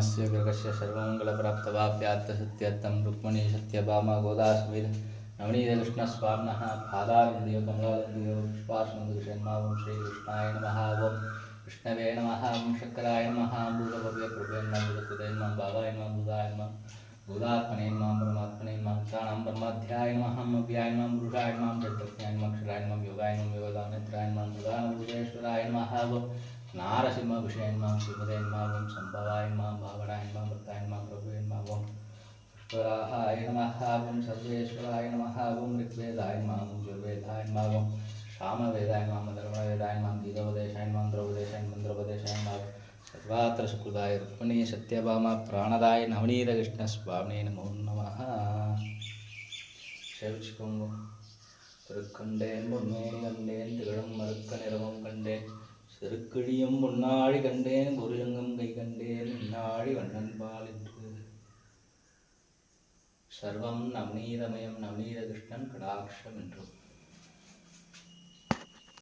रामस्य गर्गस्य सर्वमङ्गलप्राप्तवाप्यात्तसत्यर्थं रुक्मिणी सत्यभामा गोदासवेद नवनीतकृष्णस्वामिनः पादारविन्दयो कमलालम्बियो पुष्पासनदुषन्मावं श्रीकृष्णाय नमः ओं विष्णवे नमः ओं शङ्कराय नमः भूतभव्यप्रभवे नमः भूतकृतये बाबाय नमः बुधाय नमः भूतात्मने नमः परमात्मने नमः क्षाणां परमाध्याय नमः अव्याय नमः पुरुषाय नमः चैतन्याय नमः अक्षराय नमः योगाय नमः योगदानेत्राय नमः प्रधानभूतेश्वराय नमः नारसिंहविषये नमः श्रीमते नमः ओं सम्भवाय नमः भावनाय नमः भक्ताय नमः प्रभुवे नमः ओं पुष्कराय नमः ओं सर्वेश्वराय नमः ओं ऋग्वेदाय नमः ओं यजुर्वेदाय नमः ओं सामवेदाय नमः धर्मवेदाय नमः गीतोपदेशाय नमः मंत्रोपदेशाय मंत्रोपदेशाय नमः सर्वात्र सुकृताय रुक्मिणी सत्यभामा प्राणदाय नवनीतकृष्णस्वामिने नमो नमः சேவிச்சுக்கோங்க. திருக்கண்டேன் பொன்மேனி கண்டேன் திகழும் மறுக்க நிறமும் கண்டேன் செருக்கிழியும் பொன்னாழி கண்டேன் பொருளங்கம் கை கண்டேன் இந்நாழி வண்ணன் பால் என்று சர்வம் நவநீதமயம் நவநீத கிருஷ்ணன் கடாட்சம் என்றும்